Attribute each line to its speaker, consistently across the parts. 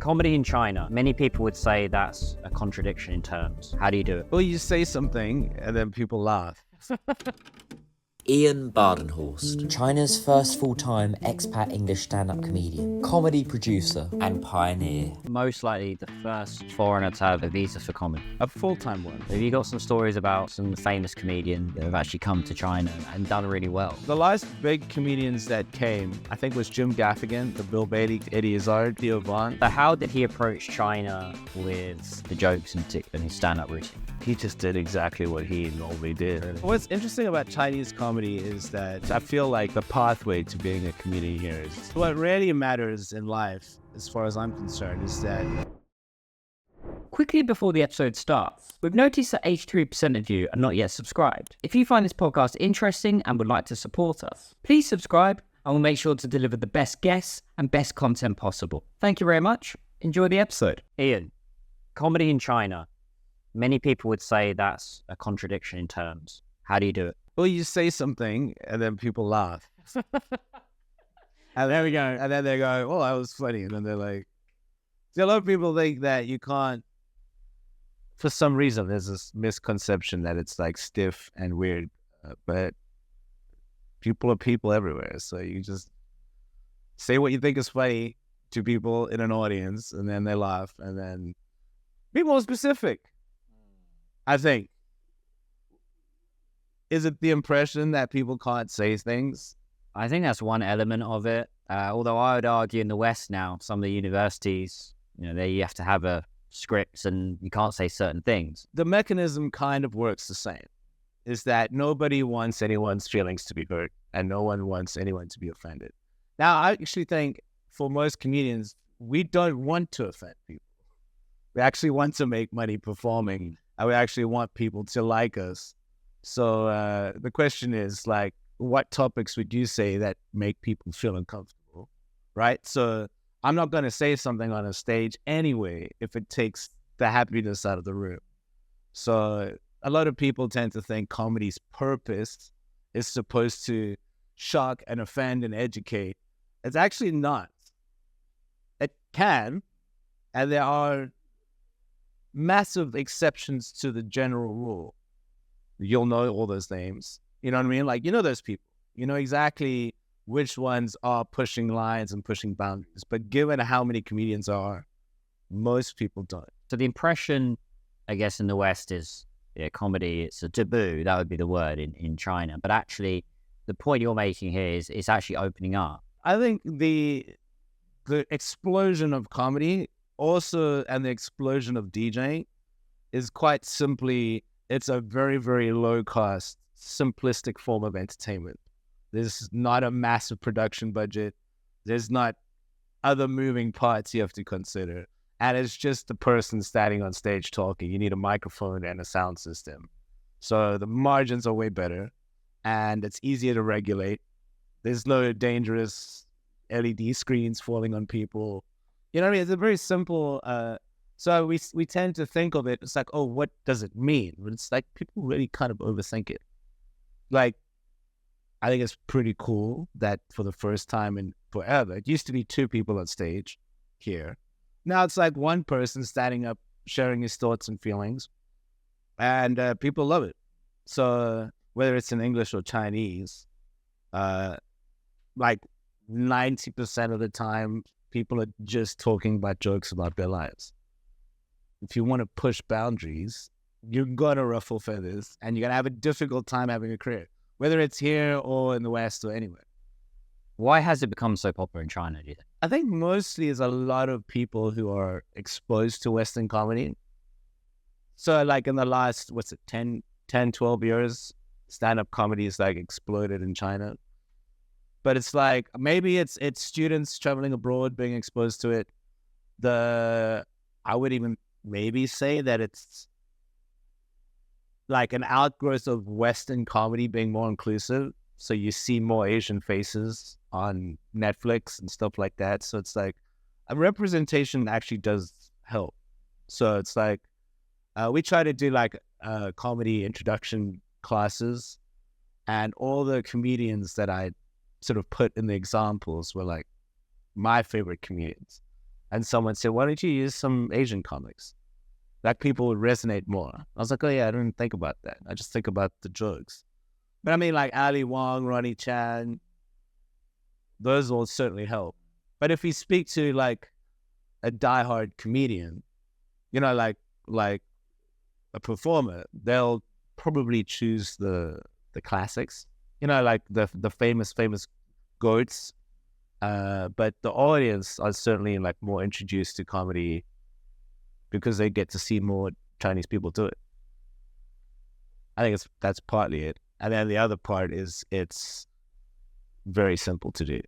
Speaker 1: Comedy in China. Many people would say that's a contradiction in terms. How do you do it?
Speaker 2: Well, you say something and then people laugh.
Speaker 3: Ian Badenhorst, China's first full-time expat English stand-up comedian, comedy producer, and pioneer.
Speaker 1: Most likely the first foreigner to have a visa for comedy.
Speaker 2: A full-time one.
Speaker 1: Have you got some stories about some famous comedians that have actually come to China and done really well?
Speaker 2: The last big comedians that came, I think, was Jim Gaffigan, the Bill Bailey, Eddie Izzard, Theo.
Speaker 1: So how did he approach China with the jokes in his stand-up routine?
Speaker 2: He just did exactly what he normally did. Really. What's interesting about Chinese comedy is that I feel like the pathway to being a comedian here is what really matters in life, as far as I'm concerned, is that...
Speaker 1: Quickly before the episode starts, we've noticed that 83% of you are not yet subscribed. If you find this podcast interesting and would like to support us, please subscribe and we'll make sure to deliver the best guests and best content possible. Thank you very much. Enjoy the episode. Ian, comedy in China. Many people would say that's a contradiction in terms. How do you do it?
Speaker 2: Well, you say something and then people laugh. And there we go. And then they go, oh, that was funny. And then they're like, see, a lot of people think that you can't, for some reason, there's this misconception that it's like stiff and weird. But people are people everywhere. So you just say what you think is funny to people in an audience and then they laugh and then be more specific. I think. Is it the impression that people can't say things?
Speaker 1: I think that's one element of it. Although I would argue in the West now, some of the universities, you have to have a script and you can't say certain things.
Speaker 2: The mechanism kind of works the same. Is that nobody wants anyone's feelings to be hurt and no one wants anyone to be offended. Now, I actually think for most comedians, we don't want to offend people. We actually want to make money performing. And we actually want people to like us. So the question is, like, what topics would you say that make people feel uncomfortable, right? So I'm not going to say something on a stage anyway if it takes the happiness out of the room. So a lot of people tend to think comedy's purpose is supposed to shock and offend and educate. It's actually not. It can, and there are massive exceptions to the general rule. You'll know all those names. You know what I mean? Like, you know those people. You know exactly which ones are pushing lines and pushing boundaries. But given how many comedians are, most people don't.
Speaker 1: So the impression, I guess, in the West is comedy, it's a taboo. That would be the word in China. But actually, the point you're making here is it's actually opening up.
Speaker 2: I think the explosion of comedy also, and the explosion of DJing is quite simply, it's a very, very low-cost, simplistic form of entertainment. There's not a massive production budget. There's not other moving parts you have to consider. And it's just the person standing on stage talking. You need a microphone and a sound system. So the margins are way better, and it's easier to regulate. There's no dangerous LED screens falling on people. You know what I mean? It's a very simple... So we tend to think of it, it's like, oh, what does it mean? But it's like people really kind of overthink it. Like, I think it's pretty cool that for the first time in forever, it used to be 2 people on stage here. Now it's like 1 person standing up, sharing his thoughts and feelings, and people love it. So whether it's in English or Chinese, like 90% of the time, people are just talking about jokes about their lives. If you want to push boundaries, you're going to ruffle feathers and you're going to have a difficult time having a career, whether it's here or in the West or anywhere.
Speaker 1: Why has it become so popular in China, do you think?
Speaker 2: I think mostly it's a lot of people who are exposed to Western comedy. So like in the last, 10, 12 years, stand-up comedy is like exploded in China. But it's like, maybe it's students traveling abroad being exposed to it. I would even maybe say that it's like an outgrowth of Western comedy being more inclusive. So you see more Asian faces on Netflix and stuff like that. So it's like a representation actually does help. So it's like we try to do like comedy introduction classes, and all the comedians that I sort of put in the examples were like my favorite comedians. And someone said, why don't you use some Asian comics? That people would resonate more. I was like, oh yeah, I didn't think about that. I just think about the jokes. But I mean, like Ali Wong, Ronnie Chan, those will certainly help. But if you speak to like a diehard comedian, you know, like a performer, they'll probably choose the classics, you know, like the famous goats. But the audience are certainly like more introduced to comedy because they get to see more Chinese people do it. I think that's partly it. And then the other part is it's very simple to do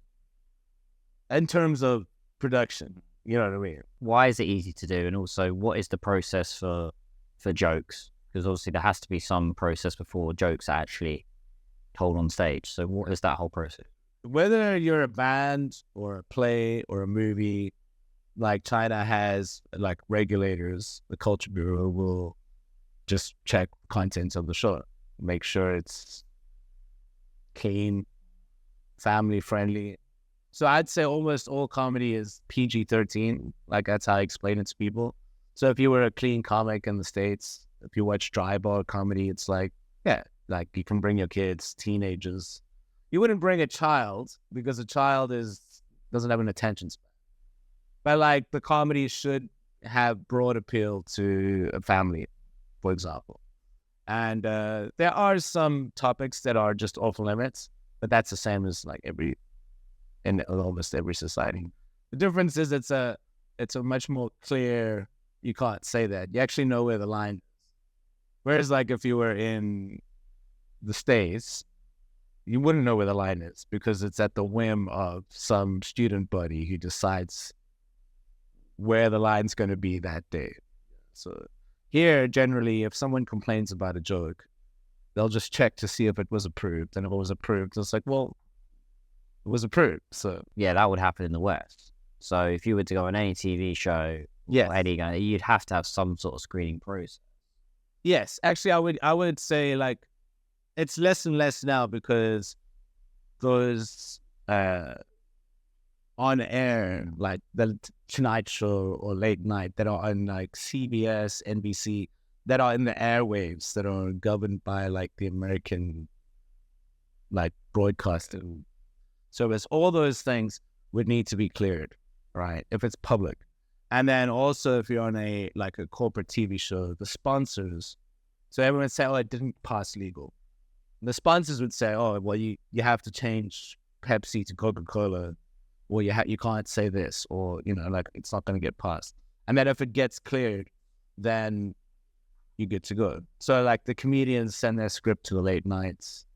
Speaker 2: in terms of production. You know what I mean?
Speaker 1: Why is it easy to do? And also, what is the process for jokes? Because obviously there has to be some process before jokes are actually told on stage. So what is that whole process?
Speaker 2: Whether you're a band or a play or a movie, like China has like regulators, the Culture Bureau will just check contents of the show, make sure it's clean, family friendly. So I'd say almost all comedy is PG-13. Like that's how I explain it to people. So if you were a clean comic in the States, if you watch dry bar comedy, it's like, yeah, like you can bring your kids, teenagers. You wouldn't bring a child because a child doesn't have an attention span. But like the comedy should have broad appeal to a family, for example. And there are some topics that are just off limits, but that's the same as like in almost every society. The difference is it's a much more clear, you can't say that. You actually know where the line is. Whereas like if you were in the States, you wouldn't know where the line is because it's at the whim of some student buddy who decides where the line's going to be that day. So here, generally, if someone complains about a joke, they'll just check to see if it was approved. And if it was approved, it's like, well, it was approved. So
Speaker 1: yeah, that would happen in the West. So if you were to go on any TV show,
Speaker 2: yes,
Speaker 1: you'd have to have some sort of screening process.
Speaker 2: Yes, actually, I would say like it's less and less now because those on air, like the Tonight Show or late night that are on like CBS, NBC, that are in the airwaves that are governed by like the American like broadcasting service. All those things would need to be cleared, right? If it's public. And then also if you're on a corporate TV show, the sponsors, so everyone would say, oh, it didn't pass legal. The sponsors would say, oh, well, you have to change Pepsi to Coca-Cola, or you can't say this, or, you know, like it's not going to get passed. And then if it gets cleared, then you're good to go. So like the comedians send their script to the late nights,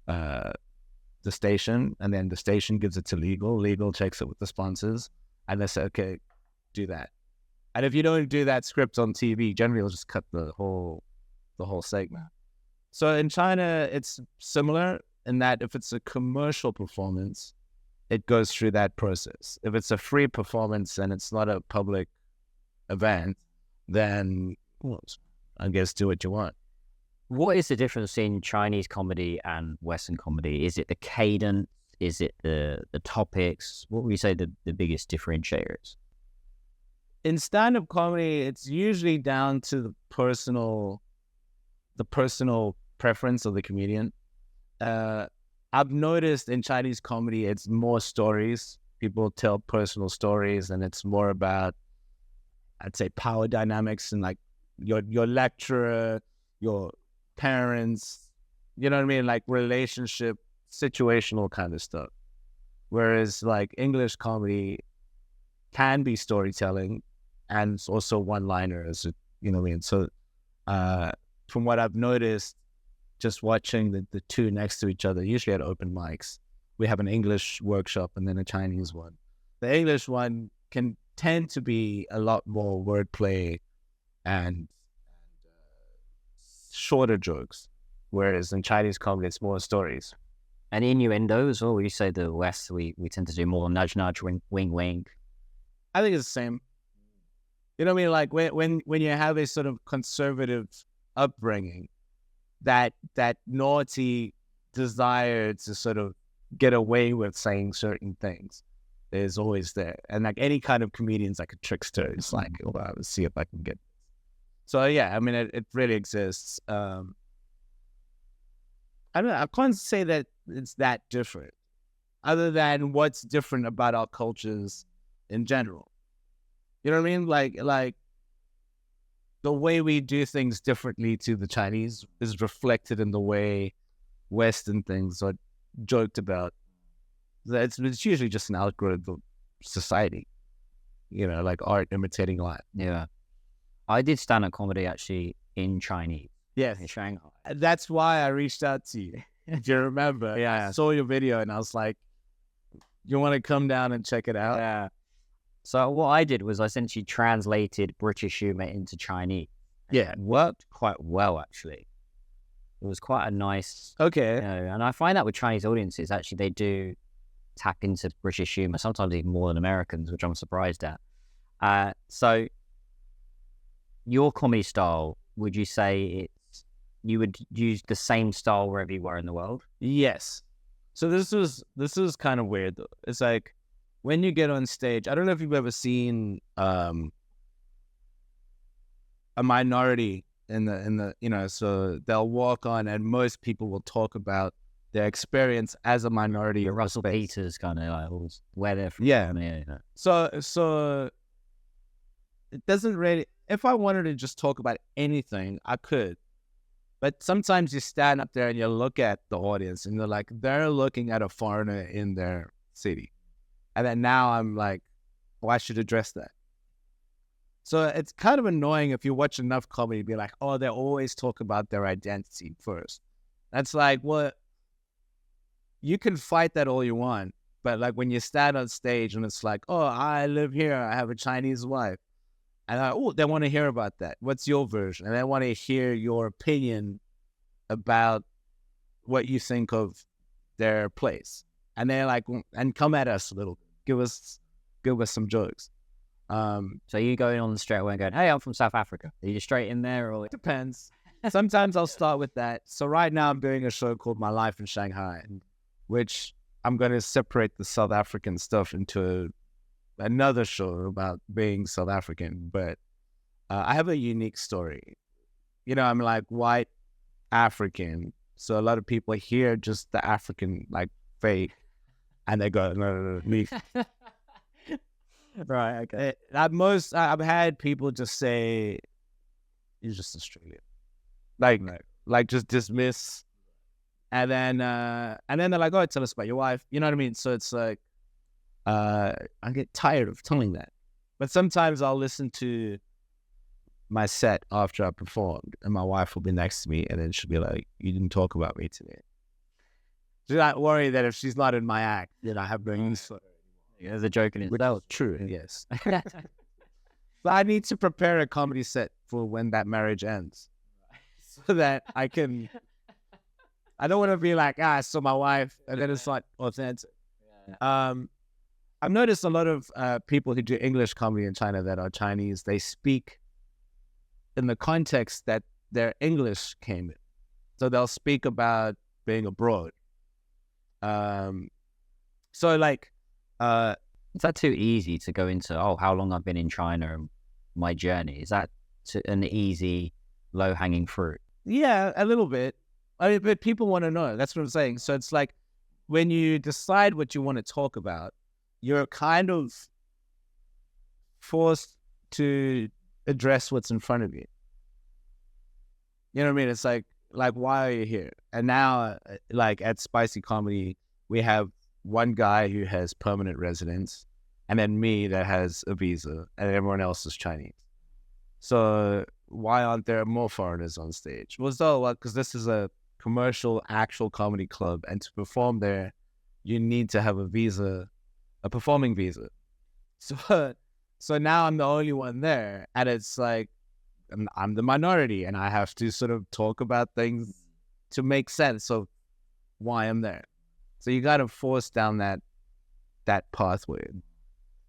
Speaker 2: the station, and then the station gives it to legal. Legal checks it with the sponsors, and they say, okay, do that. And if you don't do that script on TV, generally they'll just cut the whole segment. So in China, it's similar in that if it's a commercial performance, it goes through that process. If it's a free performance and it's not a public event, then well, I guess do what you want.
Speaker 1: What is the difference in Chinese comedy and Western comedy? Is it the cadence? Is it the topics? What would you say the biggest differentiator is?
Speaker 2: In stand-up comedy, it's usually down to the personal preference of the comedian. I've noticed in Chinese comedy, it's more stories. People tell personal stories, and it's more about, I'd say, power dynamics and like your lecturer, your parents, you know what I mean? Like relationship, situational kind of stuff. Whereas like English comedy can be storytelling and it's also one-liners, you know what I mean? So from what I've noticed, just watching the two next to each other, usually at open mics, we have an English workshop and then a Chinese one. The English one can tend to be a lot more wordplay and shorter jokes, whereas in Chinese comedy, it's more stories.
Speaker 1: And innuendo as well. We say the West, we tend to do more nudge, nudge, wink, wink, wink.
Speaker 2: I think it's the same. You know what I mean? Like when you have a sort of conservative upbringing, that naughty desire to sort of get away with saying certain things is always there. And like any kind of comedian's like a trickster. It's like, oh, let's see if I can get. So yeah, I mean, it really exists. I don't know, I can't say that it's that different, other than what's different about our cultures in general. You know what I mean? Like the way we do things differently to the Chinese is reflected in the way Western things are joked about. It's usually just an outgrowth of society, you know, like art imitating life.
Speaker 1: Yeah. I did stand-up comedy actually in Chinese.
Speaker 2: Yes.
Speaker 1: In Shanghai.
Speaker 2: That's why I reached out to you. Do you remember?
Speaker 1: Yeah.
Speaker 2: I saw your video and I was like, you want to come down and check it out?
Speaker 1: Yeah. So what I did was I essentially translated British humor into Chinese.
Speaker 2: Yeah.
Speaker 1: It worked quite well, actually. It was quite a nice...
Speaker 2: Okay.
Speaker 1: You know, and I find that with Chinese audiences, actually, they do tap into British humor, sometimes even more than Americans, which I'm surprised at. So your comedy style, would you say you would use the same style wherever you were in the world?
Speaker 2: Yes. So this was kind of weird though. It's like when you get on stage, I don't know if you've ever seen a minority in the you know, so they'll walk on and most people will talk about their experience as a minority.
Speaker 1: The Russell Peters kind of like always where they're from.
Speaker 2: Yeah.
Speaker 1: You know.
Speaker 2: So it doesn't really, if I wanted to just talk about anything, I could. But sometimes you stand up there and you look at the audience and they're like, they're looking at a foreigner in their city. And then now I'm like, oh, I should address that. So it's kind of annoying if you watch enough comedy, be like, oh, they always talk about their identity first. That's like, well, you can fight that all you want. But like when you stand on stage and it's like, oh, I live here, I have a Chinese wife. And they want to hear about that. What's your version? And they want to hear your opinion about what you think of their place. And they're like, and come at us a little. Give us some jokes.
Speaker 1: So you going on straight away and going, hey, I'm from South Africa. Are you straight in there? Or...
Speaker 2: It depends. Sometimes I'll start with that. So right now I'm doing a show called My Life in Shanghai, which I'm going to separate the South African stuff into another show about being South African. But I have a unique story. You know, I'm like white African. So a lot of people hear just the African like fake and they go, no, me.
Speaker 1: Right, okay.
Speaker 2: I've had people just say, you're just Australian. Like just dismiss. And then they're like, oh, tell us about your wife. You know what I mean? So it's like, I get tired of telling that. But sometimes I'll listen to my set after I performed and my wife will be next to me and then she'll be like, you didn't talk about me today. She's not worried that if she's not in my act, then I have no use for her.
Speaker 1: Yeah, the joke in
Speaker 2: Which
Speaker 1: itself.
Speaker 2: is true, yes. But I need to prepare a comedy set for when that marriage ends so that I don't want to be like, I saw my wife and then it's not authentic. Yeah. I've noticed a lot of people who do English comedy in China that are Chinese, they speak in the context that their English came in. So they'll speak about being abroad. So like,
Speaker 1: is that too easy to go into, how long I've been in China and my journey? Is that an easy, low-hanging fruit?
Speaker 2: Yeah, a little bit. I mean, but people want to know. That's what I'm saying. So it's like when you decide what you want to talk about, you're kind of forced to address what's in front of you. You know what I mean? It's like why are you here? And now, like at Spicy Comedy, we have one guy who has permanent residence, and then me that has a visa, and everyone else is Chinese. So why aren't there more foreigners on stage? Well, because this is a commercial, actual comedy club, and to perform there, you need to have a visa, a performing visa. So now I'm the only one there, and it's like I'm the minority, and I have to sort of talk about things to make sense of why I'm there. So you got to force down that pathway.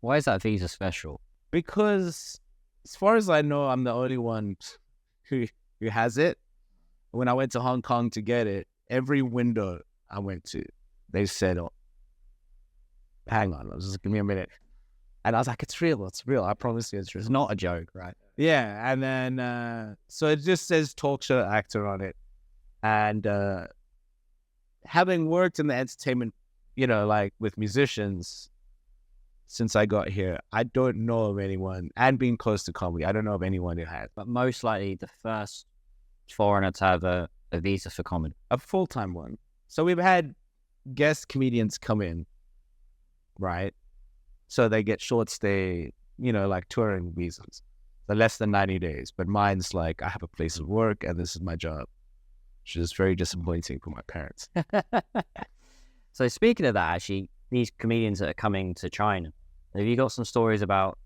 Speaker 1: Why is that visa special?
Speaker 2: Because as far as I know, I'm the only one who has it. When I went to Hong Kong to get it, every window I went to, they said, hang on, just give me a minute. And I was like, it's real. I promise you it's real.
Speaker 1: It's not a joke, right?
Speaker 2: Yeah. And then, so it just says talk show actor on it. And having worked in the entertainment, like with musicians since I got here, I don't know of anyone, and being close to comedy, I don't know of anyone who has.
Speaker 1: But most likely the first foreigner to have a visa for comedy.
Speaker 2: A full-time one. So we've had guest comedians come in, right? So they get short stay, like touring visas. They're less than 90 days. But mine's like, I have a place of work and this is my job, which is very disappointing for my parents.
Speaker 1: So speaking of that, actually, these comedians that are coming to China, have you got some stories about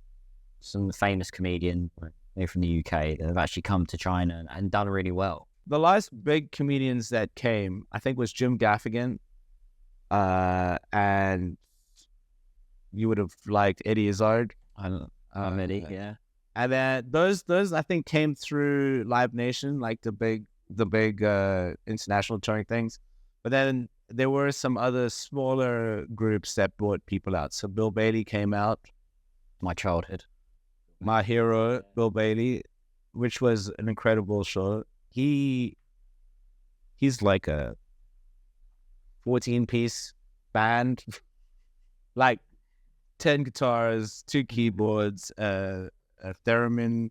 Speaker 1: some famous comedian, maybe from the UK, that have actually come to China and done really well?
Speaker 2: The last big comedians that came, I think, was Jim Gaffigan. And you would have liked Eddie Izzard.
Speaker 1: I don't know. Eddie, yeah.
Speaker 2: And then those I think came through Live Nation, like the big international touring things. But then there were some other smaller groups that brought people out. So Bill Bailey came out.
Speaker 1: My childhood.
Speaker 2: My hero, Bill Bailey, which was an incredible show. He's like a 14-piece band, like 10 guitars, 2 keyboards, a theremin,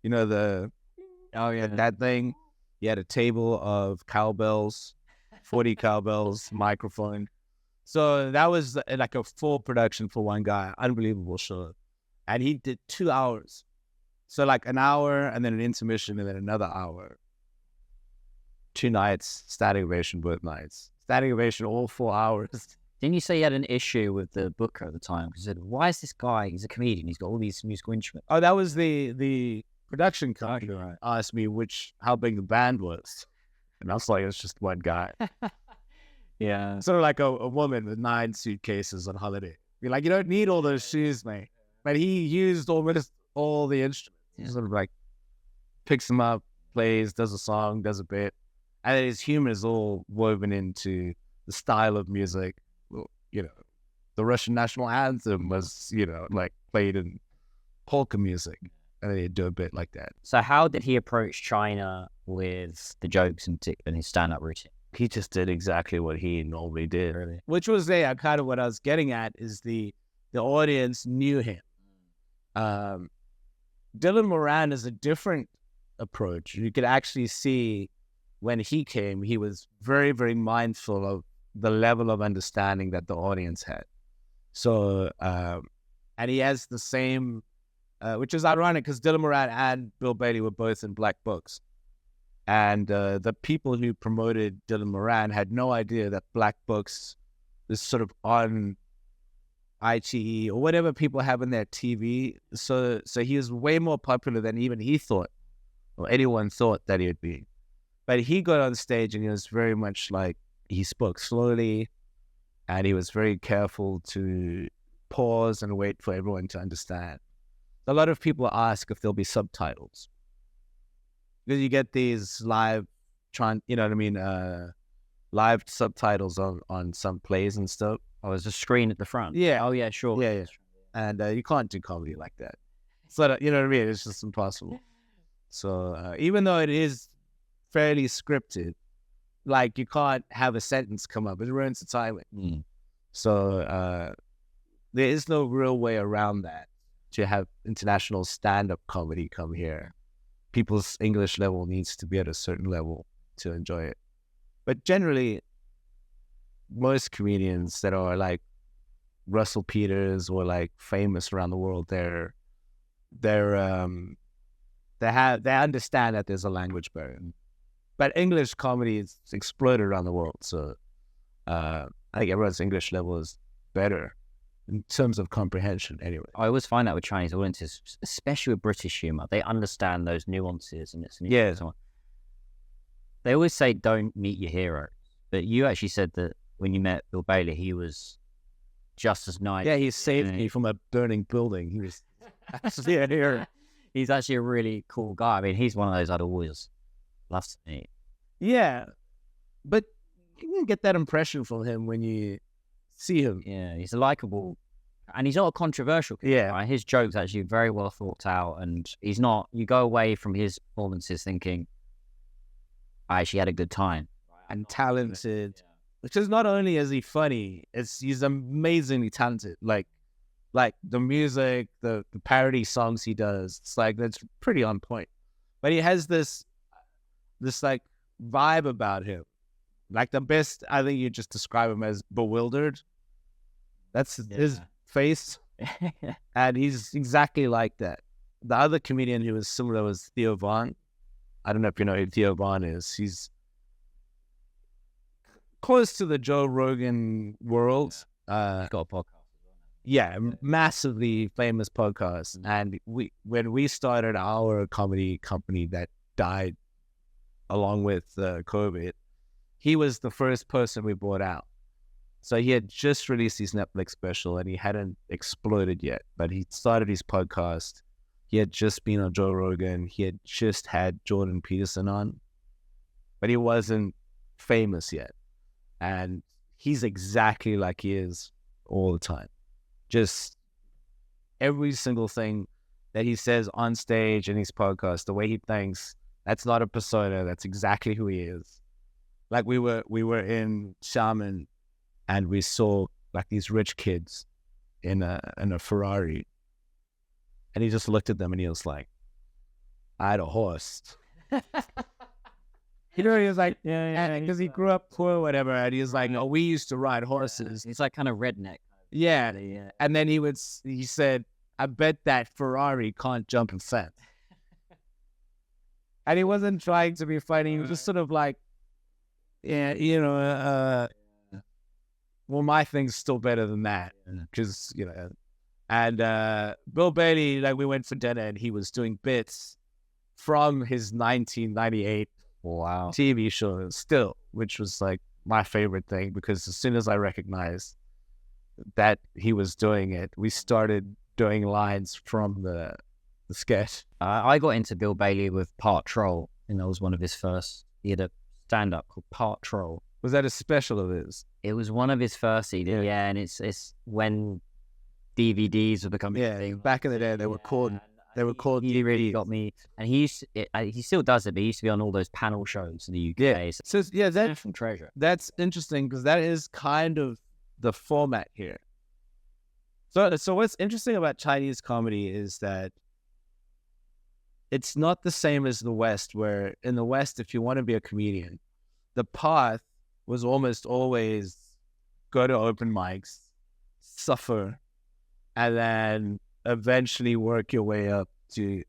Speaker 2: that thing. He had a table of cowbells, 40 cowbells, microphone. So that was like a full production for one guy. Unbelievable show. And he did 2 hours. So like an hour and then an intermission and then another hour. 2 nights, standing ovation both nights. Standing ovation all 4 hours.
Speaker 1: Didn't you say you had an issue with the booker at the time? Because he said, why is this guy, he's a comedian, he's got all these musical instruments.
Speaker 2: Oh, that was the production company asked me how big the band was. And I was like, it's just one guy.
Speaker 1: Yeah.
Speaker 2: Sort of like a woman with 9 suitcases on holiday. You're like, you don't need all those shoes, mate. But he used almost all the instruments. He sort of like picks them up, plays, does a song, does a bit. And then his humor is all woven into the style of music. The Russian national anthem was, like played in polka music. And then he'd do a bit like that.
Speaker 1: So how did he approach China with the jokes in particular in his stand-up routine?
Speaker 2: He just did exactly what he normally did.
Speaker 1: Really?
Speaker 2: Which was kind of what I was getting at, is the audience knew him. Dylan Moran is a different approach. You could actually see when he came, he was very, very mindful of the level of understanding that the audience had. So, and he has the same, which is ironic because Dylan Moran and Bill Bailey were both in Black Books. And the people who promoted Dylan Moran had no idea that Black Books is sort of on ITE or whatever people have in their TV. So he was way more popular than even he thought or anyone thought that he would be. But he got on stage and he was very much like, he spoke slowly and he was very careful to pause and wait for everyone to understand. A lot of people ask if there'll be subtitles. Because you get these live, live subtitles on some plays and stuff.
Speaker 1: Oh, there's a screen at the front.
Speaker 2: Yeah.
Speaker 1: Oh, yeah, sure.
Speaker 2: Yeah. And you can't do comedy like that. So, you know what I mean? It's just impossible. So even though it is fairly scripted, like you can't have a sentence come up. It ruins the timing.
Speaker 1: Mm.
Speaker 2: So there is no real way around that to have international stand-up comedy come here. People's English level needs to be at a certain level to enjoy it. But generally, most comedians that are like Russell Peters or like famous around the world, they understand that there's a language barrier. But English comedy is exploded around the world, so I think everyone's English level is better in terms of comprehension anyway.
Speaker 1: I always find that with Chinese audiences, especially with British humor, they understand those nuances and
Speaker 2: Yeah.
Speaker 1: They always say don't meet your hero, but you actually said that when you met Bill Bailey, he was just as nice.
Speaker 2: Yeah, he saved me from a burning building. He was actually a hero.
Speaker 1: He's actually a really cool guy. I mean, he's one of those I'd always love to meet.
Speaker 2: Yeah, but you can get that impression from him when you see him.
Speaker 1: Yeah, he's a likable, and he's not a controversial.
Speaker 2: Yeah.
Speaker 1: Right? His jokes actually very well thought out, and he's not. You go away from his performances thinking, I actually had a good time.
Speaker 2: And talented. Because not only is he funny, he's amazingly talented. Like the music, the parody songs he does, it's like that's pretty on point. But he has this like vibe about him. Like the best, I think you just describe him as bewildered. That's his face. And he's exactly like that. The other comedian who was similar was Theo Von. I don't know if you know who Theo Von is. He's close to the Joe Rogan world.
Speaker 1: He's got a podcast.
Speaker 2: Yeah, massively famous podcast. And when we started our comedy company that died along with COVID, he was the first person we brought out. So he had just released his Netflix special and he hadn't exploded yet, but he started his podcast. He had just been on Joe Rogan. He had just had Jordan Peterson on, but he wasn't famous yet. And he's exactly like he is all the time. Just every single thing that he says on stage in his podcast, the way he thinks, that's not a persona. That's exactly who he is. Like we were in Xiamen and we saw like these rich kids in a Ferrari, and he just looked at them and he was like, "I had a horse." You know, he was like, yeah, because he grew up poor or whatever, and he was like, "No, we used to ride horses."
Speaker 1: He's like kind of redneck.
Speaker 2: Yeah. And then he said, "I bet that Ferrari can't jump a fence." And he wasn't trying to be funny. He was just sort of like, yeah, you know, well, my thing's still better than that. Because, you know, and Bill Bailey, like we went for dinner and he was doing bits from his 1998 TV show still, which was like my favorite thing, because as soon as I recognized that he was doing it, we started doing lines from the sketch.
Speaker 1: I got into Bill Bailey with Part Troll, and that was one of his first. He had a stand-up called Part Troll.
Speaker 2: Was that a special of his?
Speaker 1: It was one of his first CDs, yeah, and it's when DVDs were becoming a thing.
Speaker 2: Back in the day, they were called DVDs.
Speaker 1: He really got me, and he still does it, but he used to be on all those panel shows in the UK.
Speaker 2: Yeah, so yeah, that's
Speaker 1: national treasure.
Speaker 2: That's interesting because that is kind of the format here. So what's interesting about Chinese comedy is that it's not the same as the West, where in the West, if you want to be a comedian, the path was almost always go to open mics, suffer, and then eventually work your way up to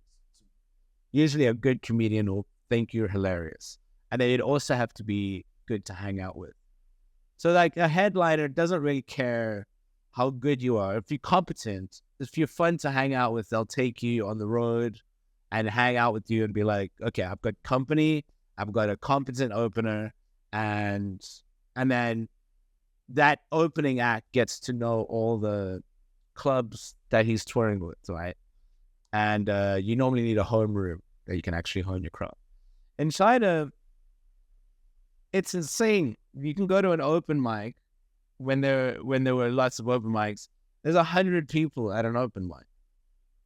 Speaker 2: usually a good comedian will think you're hilarious. And then you'd also have to be good to hang out with. So like a headliner doesn't really care how good you are. If you're competent, if you're fun to hang out with, they'll take you on the road and hang out with you and be like, okay, I've got company, I've got a competent opener, and then that opening act gets to know all the clubs that he's touring with, right? And you normally need a homeroom that you can actually hone your craft. In China, it's insane. You can go to an open mic when there were lots of open mics. There's 100 people at an open mic,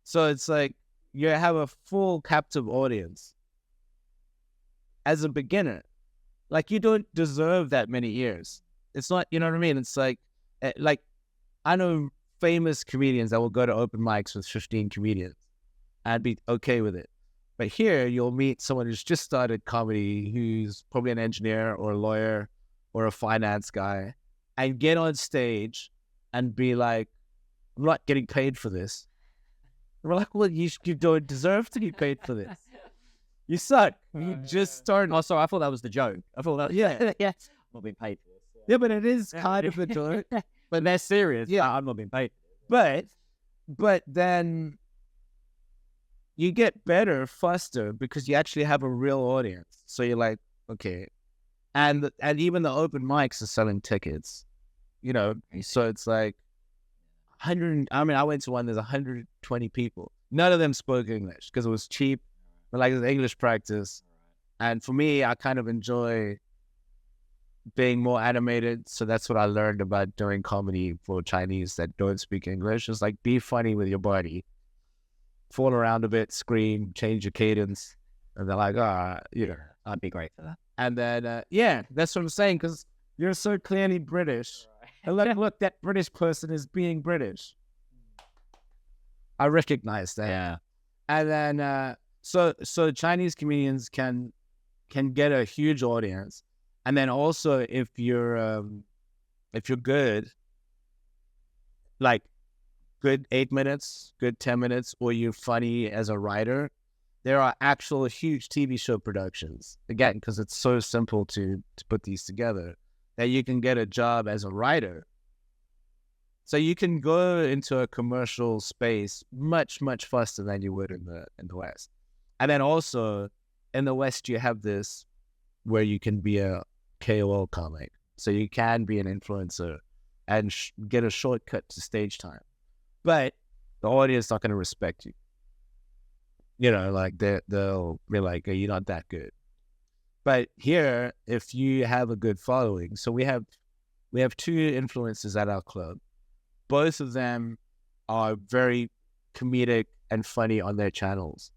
Speaker 2: so it's like you have a full captive audience. As a beginner, like you don't deserve that many years. It's not, you know what I mean? It's like I know famous comedians that will go to open mics with 15 comedians and be okay with it. But here you'll meet someone who's just started comedy, who's probably an engineer or a lawyer or a finance guy, and get on stage and be like, "I'm not getting paid for this." And we're like, "Well, you don't deserve to get paid for this. You suck. You just started."
Speaker 1: Oh, sorry, I thought that was the joke. I thought that, yeah. I'm not being paid for this.
Speaker 2: Yeah, but it is kind of a joke.
Speaker 1: But they're serious.
Speaker 2: Yeah.
Speaker 1: I'm not being paid.
Speaker 2: But then you get better faster because you actually have a real audience. So you're like, okay. And even the open mics are selling tickets, you know. So it's like 100. I mean, I went to one, there's 120 people. None of them spoke English because it was cheap, but like it's English practice. And for me, I kind of enjoy being more animated. So that's what I learned about doing comedy for Chinese that don't speak English. Is like, be funny with your body, fall around a bit, scream, change your cadence. And they're like,
Speaker 1: I'd be great for that.
Speaker 2: And then, that's what I'm saying, because you're so clearly British. Right. And look, that British person is being British. I recognize that.
Speaker 1: Yeah.
Speaker 2: And then, so Chinese comedians can get a huge audience. And then also, if you're good, like good 8 minutes, good 10 minutes, or you're funny as a writer, there are actual huge TV show productions, again, because it's so simple to put these together, that you can get a job as a writer. So you can go into a commercial space much, much faster than you would in the West. And then also in the West, you have this where you can be a KOL comic. So you can be an influencer and get a shortcut to stage time. But the audience is not going to respect you. You know, like they'll be like, you're not that good. But here, if you have a good following, so we have 2 influencers at our club. Both of them are very comedic and funny on their channels.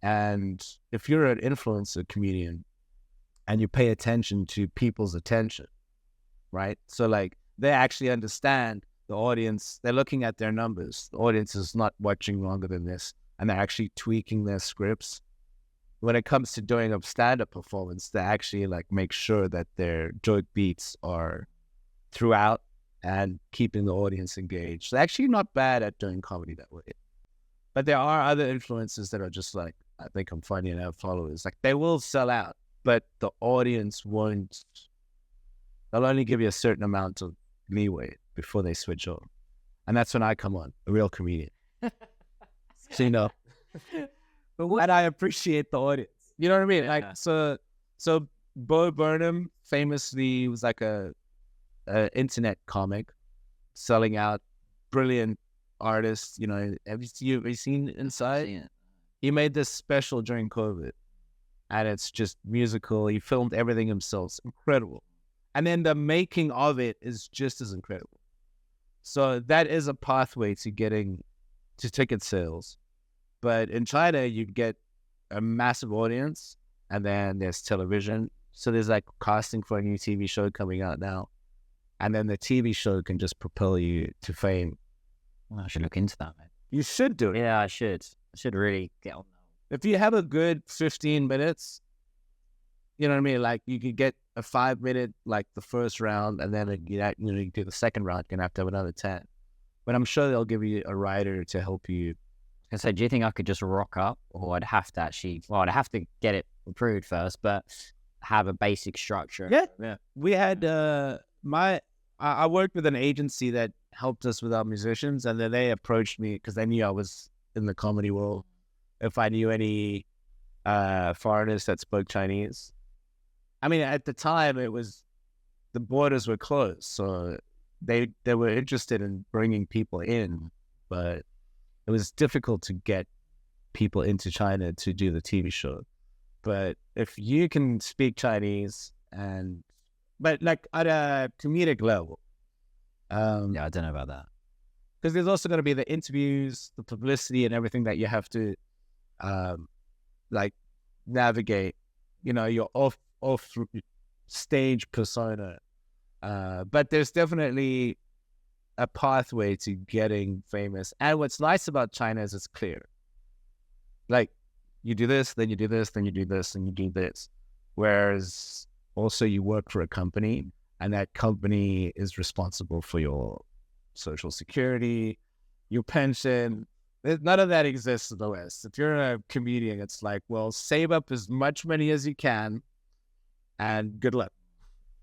Speaker 2: And if you're an influencer comedian and you pay attention to people's attention, right? So like, they actually understand the audience. They're looking at their numbers. The audience is not watching longer than this. And they're actually tweaking their scripts. When it comes to doing a stand-up performance, they actually like make sure that their joke beats are throughout and keeping the audience engaged. They're actually not bad at doing comedy that way. But there are other influencers that are just like, I think I'm funny and have followers. Like, they will sell out, but the audience won't. They'll only give you a certain amount of leeway before they switch on. And that's when I come on, a real comedian. So, you know, and I appreciate the audience. You know what I mean? Like, so Bo Burnham famously was like a internet comic, selling out, brilliant artist. You know, have you seen Inside?
Speaker 1: Yeah.
Speaker 2: He made this special during COVID, and it's just musical. He filmed everything himself. It's incredible. And then the making of it is just as incredible. So that is a pathway to getting to ticket sales. But in China, you get a massive audience, and then there's television. So there's like casting for a new TV show coming out now. And then the TV show can just propel you to fame.
Speaker 1: Well, I should look into that, man.
Speaker 2: You should do it.
Speaker 1: Yeah, I should. I should really get on that.
Speaker 2: If you have a good 15 minutes, you know what I mean? Like, you could get a 5-minute, like the first round, and then you do the second round, you're going to have another 10. But I'm sure they'll give you a writer to help you.
Speaker 1: And so do you think I could just rock up, or I'd have to I'd have to get it approved first, but have a basic structure?
Speaker 2: Yeah. We had, I worked with an agency that helped us with our musicians, and then they approached me because they knew I was in the comedy world, if I knew any foreigners that spoke Chinese. I mean, at the time, the borders were closed, so they were interested in bringing people in, but it was difficult to get people into China to do the TV show. But if you can speak Chinese, but like at a comedic level,
Speaker 1: Yeah, I don't know about that.
Speaker 2: because there's also going to be the interviews, the publicity, and everything that you have to like navigate. You know, your off stage persona. But there's definitely a pathway to getting famous. And what's nice about China is it's clear. Like, you do this, then you do this, then you do this, and you do this. Whereas also you work for a company, and that company is responsible for your social security, your pension. None of that exists in the West. If you're a comedian, it's like, well, save up as much money as you can, and good luck.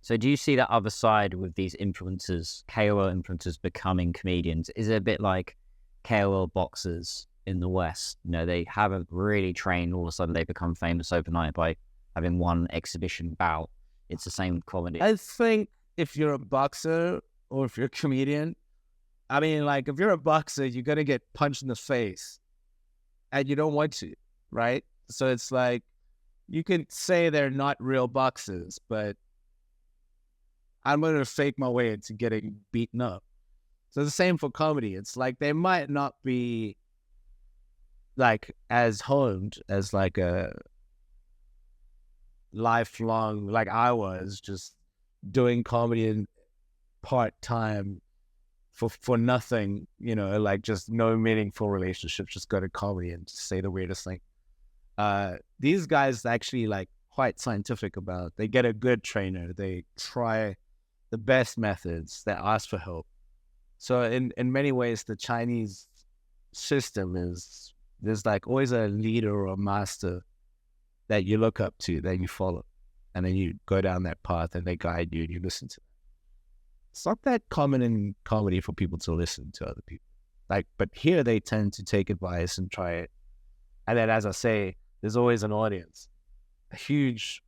Speaker 1: So do you see that other side with these influencers, KOL influencers becoming comedians? Is it a bit like KOL boxers in the West? You know, they haven't really trained, all of a sudden they become famous overnight by having one exhibition bout. It's the same with comedy.
Speaker 2: I think if you're a boxer or if you're a comedian, I mean, like, if you're a boxer, you're going to get punched in the face, and you don't want to, right? So it's like, you could say they're not real boxers, but I'm going to fake my way into getting beaten up. So the same for comedy. It's like they might not be like as honed as like a lifelong, like I was just doing comedy in part-time for nothing, like just no meaningful relationships, just go to comedy and say the weirdest thing. These guys actually like quite scientific about it. They get a good trainer, they try the best methods, they ask for help. So in many ways, the Chinese system is, there's like always a leader or a master that you look up to, that you follow, and then you go down that path and they guide you and you listen to them. It's not that common in comedy for people to listen to other people. But here they tend to take advice and try it. And then, as I say, there's always an audience, a huge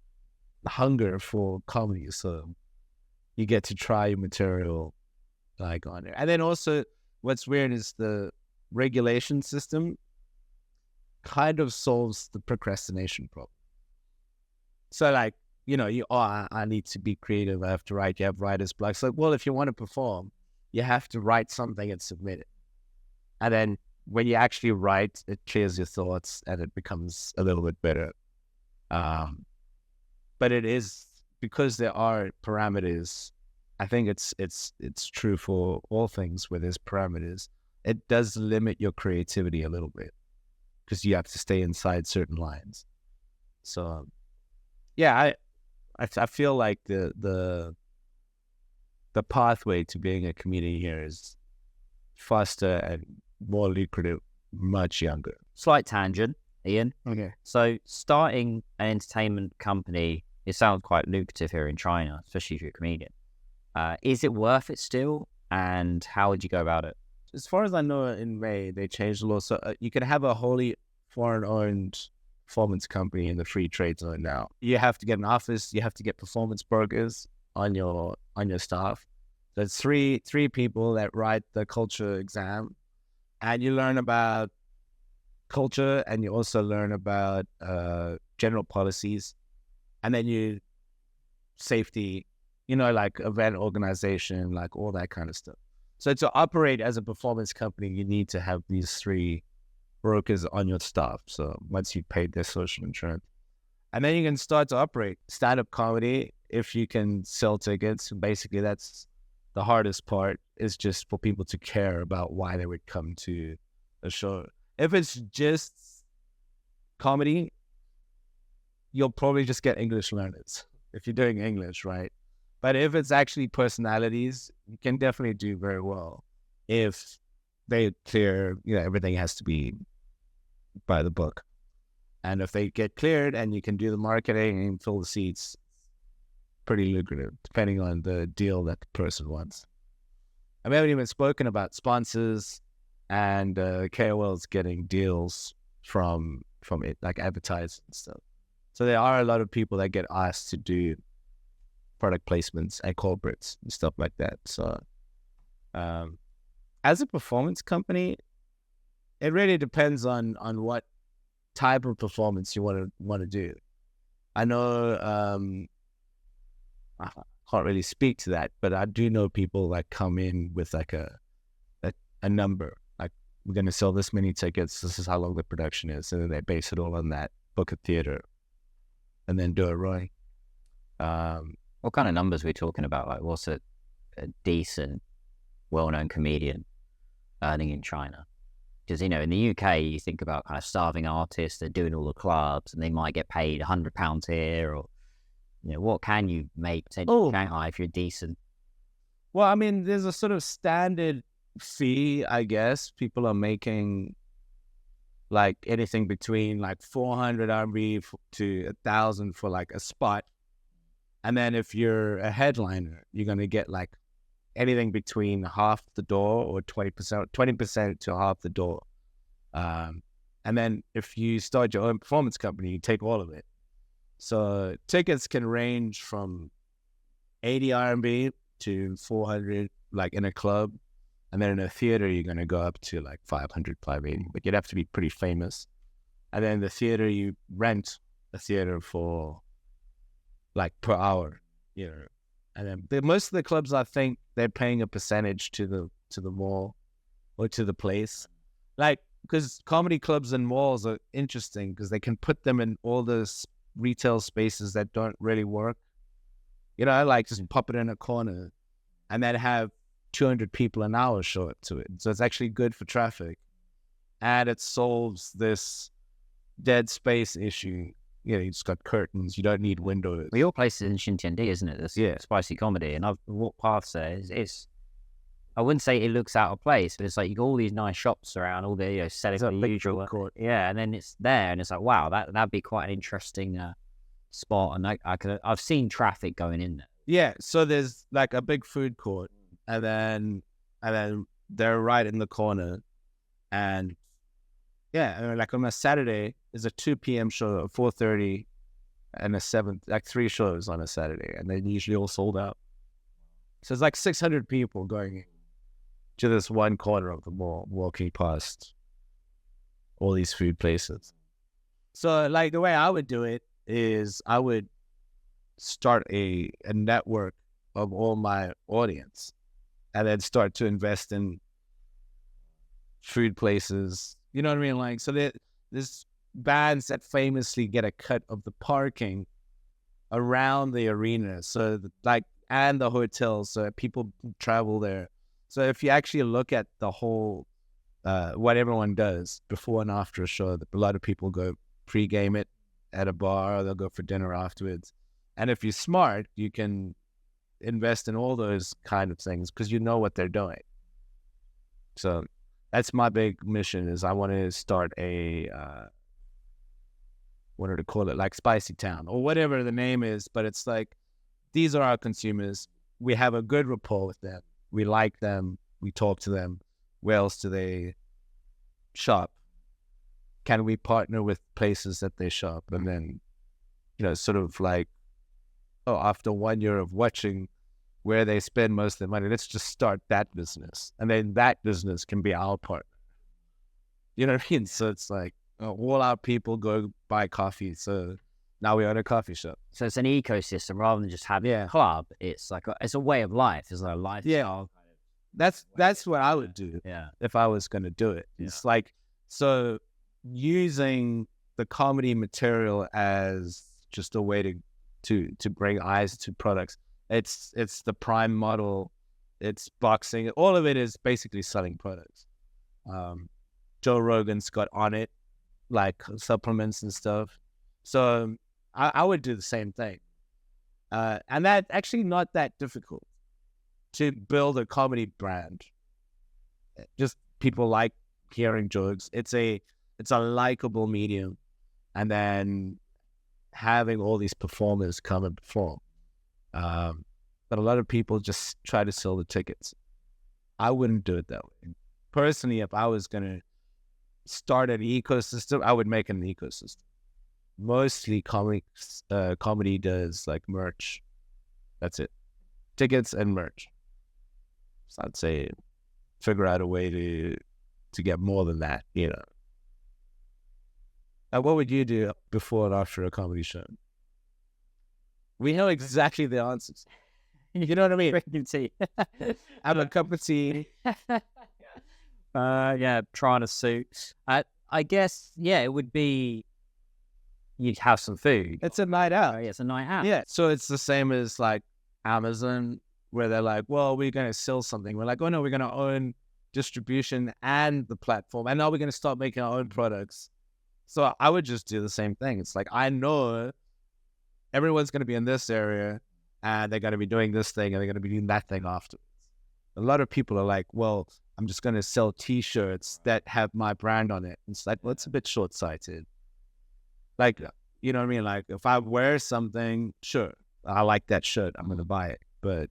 Speaker 2: hunger for comedy. So you get to try your material like on there. And then also what's weird is the regulation system kind of solves the procrastination problem. So like, I need to be creative, I have to write, you have writer's block. So, well, if you want to perform, you have to write something and submit it. And then when you actually write, it clears your thoughts and it becomes a little bit better. But it is, because there are parameters, I think it's true for all things where there's parameters. It does limit your creativity a little bit because you have to stay inside certain lines. So, yeah, I feel like the pathway to being a comedian here is faster and more lucrative, much younger.
Speaker 1: Slight tangent, Ian.
Speaker 2: Okay.
Speaker 1: So starting an entertainment company, it sounds quite lucrative here in China, especially if you're a comedian. Is it worth it still? And how would you go about it?
Speaker 2: As far as I know, in May, they changed the law. So you can have a wholly foreign-owned performance company in the free trade zone now. You have to get an office. You have to get performance brokers on your staff. There's three people that write the culture exam, and you learn about culture, and you also learn about general policies, and then you safety, like event organization, like all that kind of stuff. So to operate as a performance company, you need to have these three brokers on your staff. So once you've paid their social insurance, and then you can start to operate stand-up comedy. If you can sell tickets, basically that's the hardest part, is just for people to care about why they would come to a show. If it's just comedy, you'll probably just get English learners if you're doing English, right? But if it's actually personalities, you can definitely do very well if they clear, everything has to be by the book. And if they get cleared and you can do the marketing and fill the seats, pretty lucrative, depending on the deal that the person wants. I haven't even spoken about sponsors and KOLs getting deals from it, like advertising and stuff. So there are a lot of people that get asked to do product placements and corporates and stuff like that. So as a performance company, it really depends on what type of performance you want to do. I know I can't really speak to that, but I do know people that come in with like a number, like we're going to sell this many tickets, this is how long the production is, and then they base it all on that, book a theater, and then do it right.
Speaker 1: What kind of numbers are we talking about? Like, what's a decent, well-known comedian earning in China? Because, in the UK, you think about kind of starving artists, they're doing all the clubs, and they might get paid £100 here, or, what can you make in Shanghai if you're decent?
Speaker 2: Well, I mean, there's a sort of standard fee, I guess. People are making like anything between like 400 RMB to 1,000 for like a spot. And then if you're a headliner, you're going to get like anything between half the door or 20% to half the door. And then if you start your own performance company, you take all of it. So tickets can range from 80 RMB to 400, like in a club. And then in a theater, you're going to go up to like 500, 580, but you'd have to be pretty famous. And then the theater, you rent a theater for like per hour, And then most of the clubs, I think they're paying a percentage to the mall or to the place. Like, because comedy clubs and malls are interesting because they can put them in all those retail spaces that don't really work. You know, like just pop it in a corner and then have 200 people an hour show up to it. So it's actually good for traffic. And it solves this dead space issue. You know, you just got curtains. You don't need windows.
Speaker 1: Well, your place is in Xintiandi, isn't it? This spicy comedy. And I've walked past there. It's I wouldn't say it looks out of place, but it's like you got all these nice shops around, all the selling the usual. Court. Yeah, and then it's there, and it's like, wow, that'd be quite an interesting spot. And I've seen traffic going in there.
Speaker 2: Yeah, so there's like a big food court, and then they're right in the corner, and yeah, like on a Saturday, there's a 2 p.m. show, a 4:30, and a 7, like 3 shows on a Saturday, and they're usually all sold out. So it's like 600 people going to this one corner of the mall, walking past all these food places. So like the way I would do it is I would start a network of all my audience and then start to invest in food places. You know what I mean? Like, so there's bands that famously get a cut of the parking around the arena. So and the hotels, so people travel there. So if you actually look at the whole, what everyone does before and after a show, a lot of people go pre-game it at a bar, or they'll go for dinner afterwards. And if you're smart, you can invest in all those kind of things because you know what they're doing. So that's my big mission is I want to start what to call it, like Spicy Town or whatever the name is, but it's like, these are our consumers. We have a good rapport with them. We like them. We talk to them. Where else do they shop? Can we partner with places that they shop? And then, sort of like, after 1 year of watching where they spend most of their money, let's just start that business. And then that business can be our partner. You know what I mean? So it's like all our people go buy coffee. So now we own a coffee shop.
Speaker 1: So it's an ecosystem rather than just having a club. It's like it's a way of life. It's like a lifestyle.
Speaker 2: Yeah, that's what I would do. Yeah, if I was going to do it. Yeah. It's like, so using the comedy material as just a way to bring eyes to products. It's the prime model. It's boxing. All of it is basically selling products. Joe Rogan's got on it, like supplements and stuff. So I would do the same thing. And that's actually not that difficult to build a comedy brand. Just people like hearing jokes. It's a likable medium. And then having all these performers come and perform. But a lot of people just try to sell the tickets. I wouldn't do it that way. Personally, if I was going to start an ecosystem, I would make an ecosystem. Mostly comedy does like merch. That's it. Tickets and merch. So I'd say figure out a way to get more than that, Now, what would you do before and after a comedy show? We know exactly the answers. You know what I mean?
Speaker 1: Drinking tea.
Speaker 2: Have a cup of tea.
Speaker 1: Trying a suit. I guess, it would be you'd have some food.
Speaker 2: It's a night out.
Speaker 1: It's a night out.
Speaker 2: Yeah. So it's the same as like Amazon, where they're like, well, we're going to sell something. We're like, oh no, we're going to own distribution and the platform. And now we're going to start making our own products. So I would just do the same thing. It's like, I know everyone's going to be in this area and they're going to be doing this thing and they're going to be doing that thing afterwards. A lot of people are like, well, I'm just going to sell T-shirts that have my brand on it. It's like, well, it's a bit short-sighted. Like, you know what I mean? Like, if I wear something, sure, I like that shirt, I'm going to buy it. But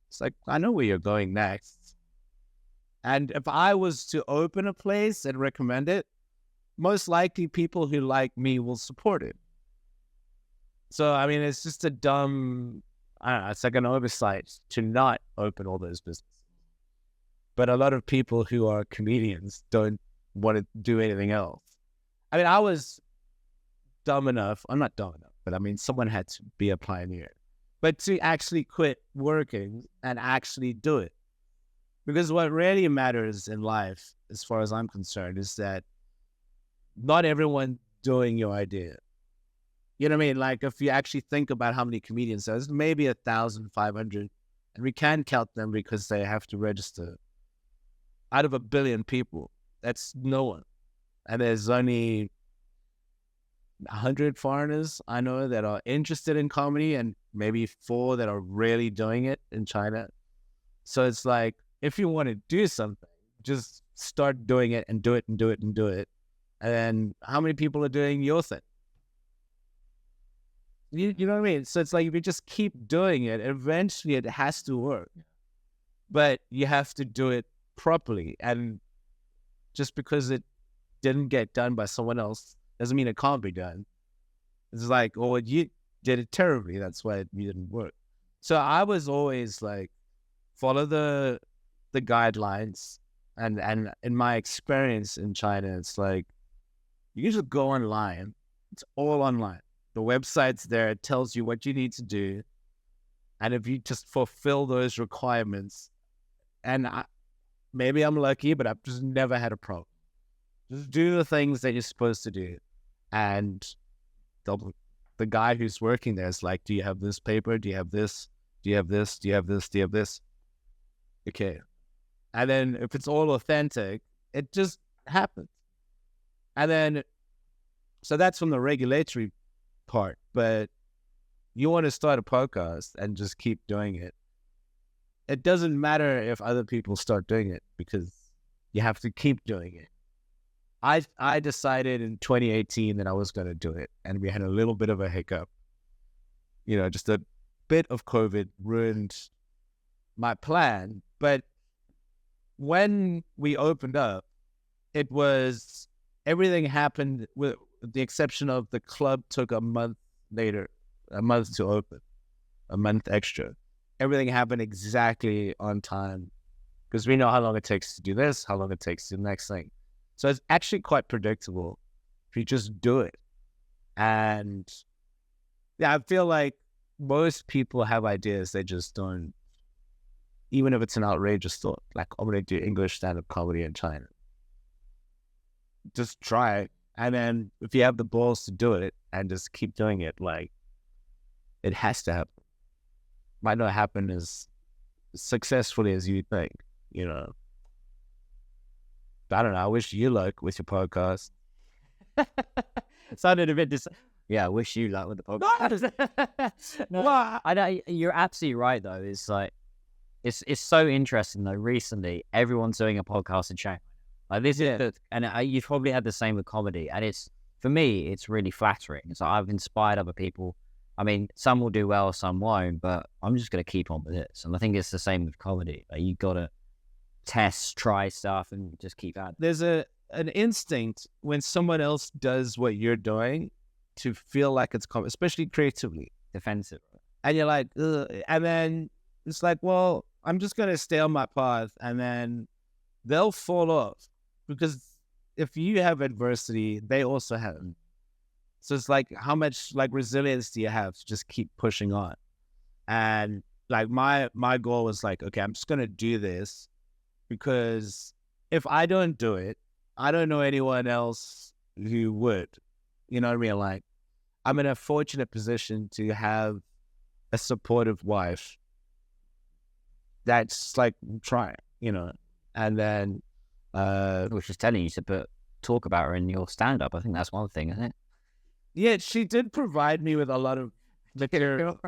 Speaker 2: it's like, I know where you're going next. And if I was to open a place and recommend it, most likely people who like me will support it. So, I mean, it's just a dumb, I don't know, it's like an oversight to not open all those businesses. But a lot of people who are comedians don't want to do anything else. I mean, I was dumb enough, I'm not dumb enough, but I mean, someone had to be a pioneer. but to actually quit working and actually do it. Because what really matters in life, as far as I'm concerned, is that not everyone doing your idea. You know what I mean? Like, if you actually think about how many comedians there's, maybe 1,500, and we can count them because they have to register. Out of 1 billion people, that's no one. And there's only 100 foreigners I know that are interested in comedy, and maybe 4 that are really doing it in China. So it's like, if you want to do something, just start doing it and do it and do it and do it. And then how many people are doing your thing? You know what I mean? So it's like, if you just keep doing it, eventually it has to work. But you have to do it properly. And just because it didn't get done by someone else doesn't mean it can't be done. It's like, oh, you did it terribly. That's why it didn't work. So I was always like, follow the guidelines. And in my experience in China, it's like, you can just go online. It's all online. The website's there. It tells you what you need to do. And if you just fulfill those requirements, and maybe I'm lucky, but I've just never had a problem. Just do the things that you're supposed to do. And the guy who's working there is like, do you have this paper? Do you have this? Do you have this? Do you have this? Do you have this? Okay. And then if it's all authentic, it just happens. And then, so that's from the regulatory part. But you want to start a podcast and just keep doing it. It doesn't matter if other people start doing it, because you have to keep doing it. I decided in 2018 that I was going to do it, and we had a little bit of a hiccup. You know, just a bit of COVID ruined my plan. But when we opened up, it was, everything happened with the exception of the club took a month later, a month to open, a month extra. Everything happened exactly on time, because we know how long it takes to do this, how long it takes to do the next thing. So it's actually quite predictable if you just do it. And yeah, I feel like most people have ideas, they just don't, even if it's an outrageous thought, like, I'm going to do English stand-up comedy in China. Just try it. And then if you have the balls to do it and just keep doing it, like, it has to happen. Might not happen as successfully as you think, you know. I don't know. I wish you luck with your podcast.
Speaker 1: Sounded a bit
Speaker 3: Yeah, I wish you luck with the podcast.
Speaker 1: No, well, I know you're absolutely right though. It's like, it's so interesting though. Recently, everyone's doing a podcast in Shanghai. Like this is, and you've probably had the same with comedy. And it's, for me, it's really flattering. It's like, I've inspired other people. I mean, some will do well, some won't, but I'm just going to keep on with this. And I think it's the same with comedy. Like, you got to test, try stuff, and just keep at it.
Speaker 2: There's an instinct when someone else does what you're doing to feel like it's especially creatively
Speaker 1: Defensive.
Speaker 2: and you're like, ugh. And then it's like, well, I'm just gonna stay on my path, and then they'll fall off, because if you have adversity, they also have. So it's like, how much like resilience do you have to just keep pushing on? And like my goal was like, okay, I'm just gonna do this, because if I don't do it, I don't know anyone else who would. You know what I mean? Like, I'm in a fortunate position to have a supportive wife that's like trying, you know. And then
Speaker 1: Which is telling you to talk about her in your stand-up. I think that's one thing, isn't it?
Speaker 2: yeah, she did provide me with a lot of material.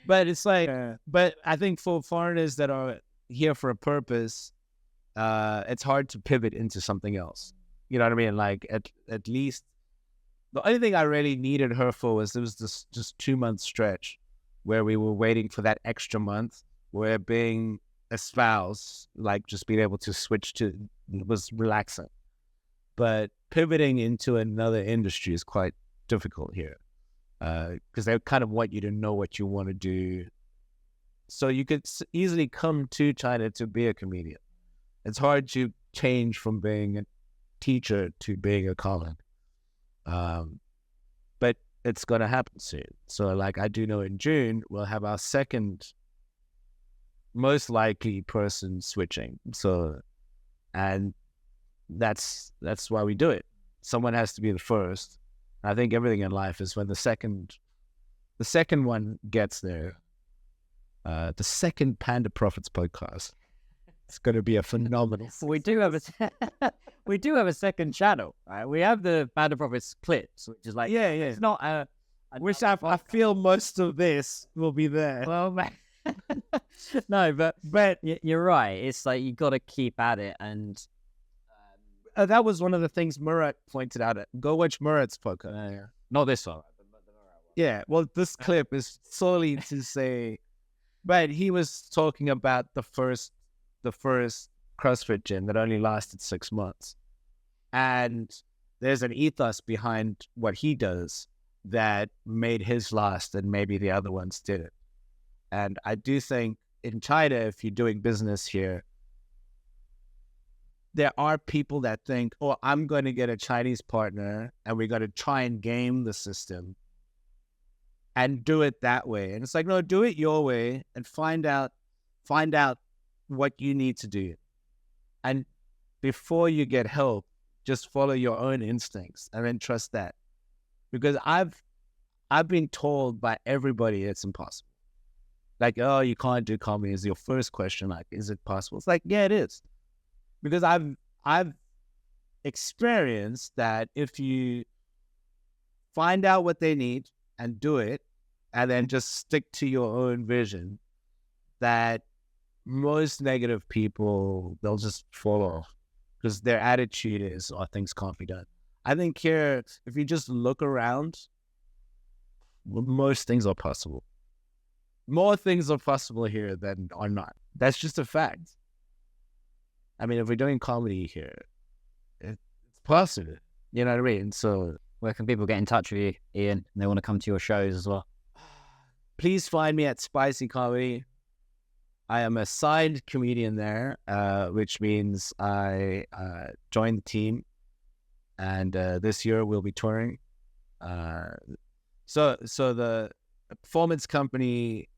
Speaker 2: But it's like, but I think for foreigners that are here for a purpose, it's hard to pivot into something else. You know what I mean? Like, at least the only thing I really needed her for was, there was this just 2-month stretch where we were waiting for that extra month, where being a spouse, like just being able to switch to, was relaxing. But pivoting into another industry is quite difficult here, because they kind of want you to know what you want to do. So you could easily come to China to be a comedian. It's hard to change from being a teacher to being a comic. But it's going to happen soon. So like I do know in June, we'll have our second most likely person switching. So, and that's why we do it. Someone has to be the first. I think everything in life is when the second one gets there. The second Panda Profits podcast. It's going to be a phenomenal.
Speaker 1: We do have a second channel, right? We have the Panda Profits clips, which is like, it's not a
Speaker 2: Which I feel most of this will be there.
Speaker 1: well, man. No, but you're right. It's like you got to keep at it, and
Speaker 2: that was one of the things Murat pointed out. Go watch Murat's podcast.
Speaker 1: not this one.
Speaker 2: Yeah, well, this clip is solely to say, but he was talking about the first CrossFit gym that only lasted 6 months, and there's an ethos behind what he does that made his last, and maybe the other ones didn't. And I do think in China, if you're doing business here, there are people that think, oh, I'm going to get a Chinese partner and we're going to try and game the system and do it that way. And it's like, no, do it your way and find out what you need to do. And before you get help, just follow your own instincts and then trust that. Because I've been told by everybody it's impossible. Like, oh, you can't do comedy is your first question. Like, is it possible? It's like, yeah, it is. Because I've experienced that if you find out what they need and do it, and then just stick to your own vision, that most negative people, they'll just fall off because their attitude is, oh, things can't be done. I think here, if you just look around, most things are possible. More things are possible here than are not. That's just a fact. I mean, if we're doing comedy here, it's possible. You know what I mean? So
Speaker 1: Where can people get in touch with you, Ian? They want to come to your shows as well.
Speaker 2: please find me at Spicy Comedy. I am a signed comedian there, which means I joined the team. And this year we'll be touring. So the performance company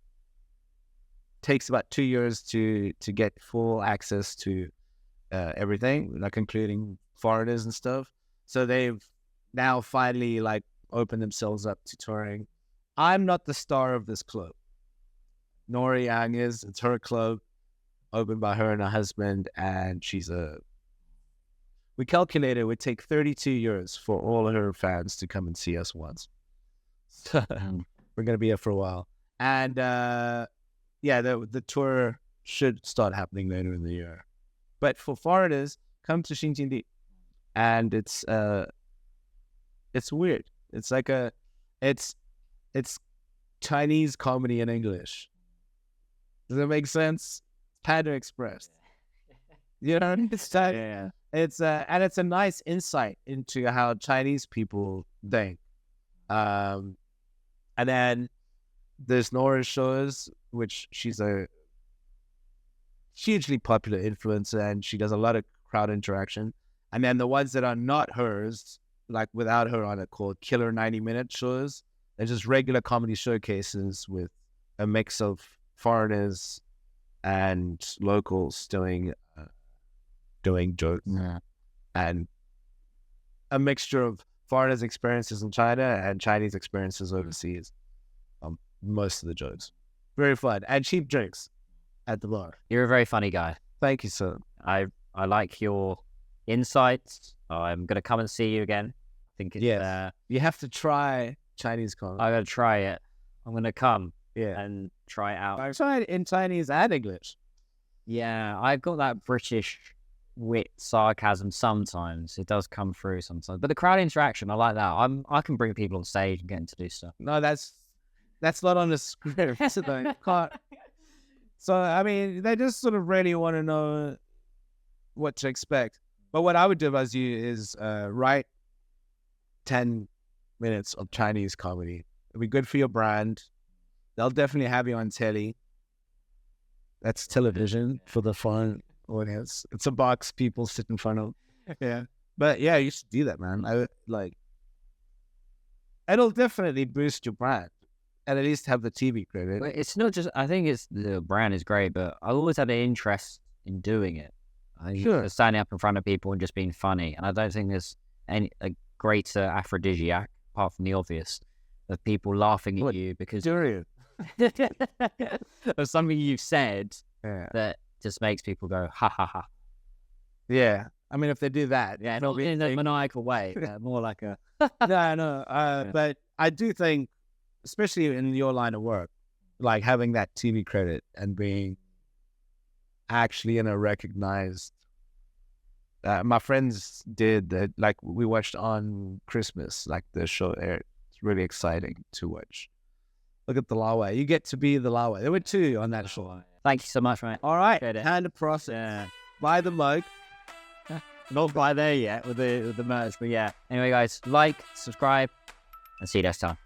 Speaker 2: takes about 2 years to get full access to everything, like including foreigners and stuff. So they've now finally like opened themselves up to touring. I'm not the star of this club. Nori Yang is. It's her club, opened by her and her husband, and we calculated it would take 32 years for all of her fans to come and see us once. So we're going to be here for a while. And the tour should start happening later in the year. But for foreigners, come to Xinjiang. And it's weird. It's like it's Chinese comedy in English. Does that make sense? Panda Express. You know, it's China.
Speaker 1: Yeah.
Speaker 2: It's and it's a nice insight into how Chinese people think. And then there's Nora's shows, which she's a hugely popular influencer, and she does a lot of crowd interaction. And then the ones that are not hers, like without her on it, called Killer 90-minute shows. They're just regular comedy showcases with a mix of foreigners and locals doing jokes.
Speaker 1: Yeah.
Speaker 2: And a mixture of foreigners' experiences in China and Chinese experiences overseas. Most of the jokes. Very fun. And cheap drinks at the bar.
Speaker 1: You're a very funny guy.
Speaker 2: Thank you, sir.
Speaker 1: I like your insights. I'm going to come and see you again. I think it's,
Speaker 2: You have to try Chinese comedy.
Speaker 1: I'm going to try it. I'm going to come
Speaker 2: Yeah.
Speaker 1: and try it out.
Speaker 2: I've tried it in Chinese and English.
Speaker 1: Yeah, I've got that British wit, sarcasm sometimes. It does come through sometimes. But the crowd interaction, I like that. I can bring people on stage and get them to do stuff.
Speaker 2: No, that's not on the script. So they can't. So, I mean, they just sort of really want to know what to expect. But what I would do as you is write 10 minutes of Chinese comedy. It'll be good for your brand. They'll definitely have you on telly. That's television for the fun audience. It's a box people sit in front of. Yeah. But yeah, you should do that, man. it'll definitely boost your brand, and at least have the TV credit.
Speaker 1: But it's not just, I think it's the brand is great, but I always had an interest in doing it.
Speaker 2: Sure.
Speaker 1: Standing up in front of people and just being funny. And I don't think there's a greater aphrodisiac, apart from the obvious, of people laughing at you because of something you've said that just makes people go, ha ha ha.
Speaker 2: Yeah. I mean, if they do that,
Speaker 1: Yeah, not in a maniacal way, more like a...
Speaker 2: no. But I do think, especially in your line of work, like having that TV credit and being actually in a recognized... my friends did that, like we watched on Christmas, like the show aired. It's really exciting to watch. Look at the Lawa. You get to be the Lawa. There were 2 on that show.
Speaker 1: Thank you so much, mate.
Speaker 2: All right,
Speaker 1: Appreciate it.
Speaker 2: Panda process.
Speaker 1: Yeah.
Speaker 2: Buy the mug.
Speaker 1: Not quite there yet with the merch, but yeah. Anyway, guys, like, subscribe, and see you next time.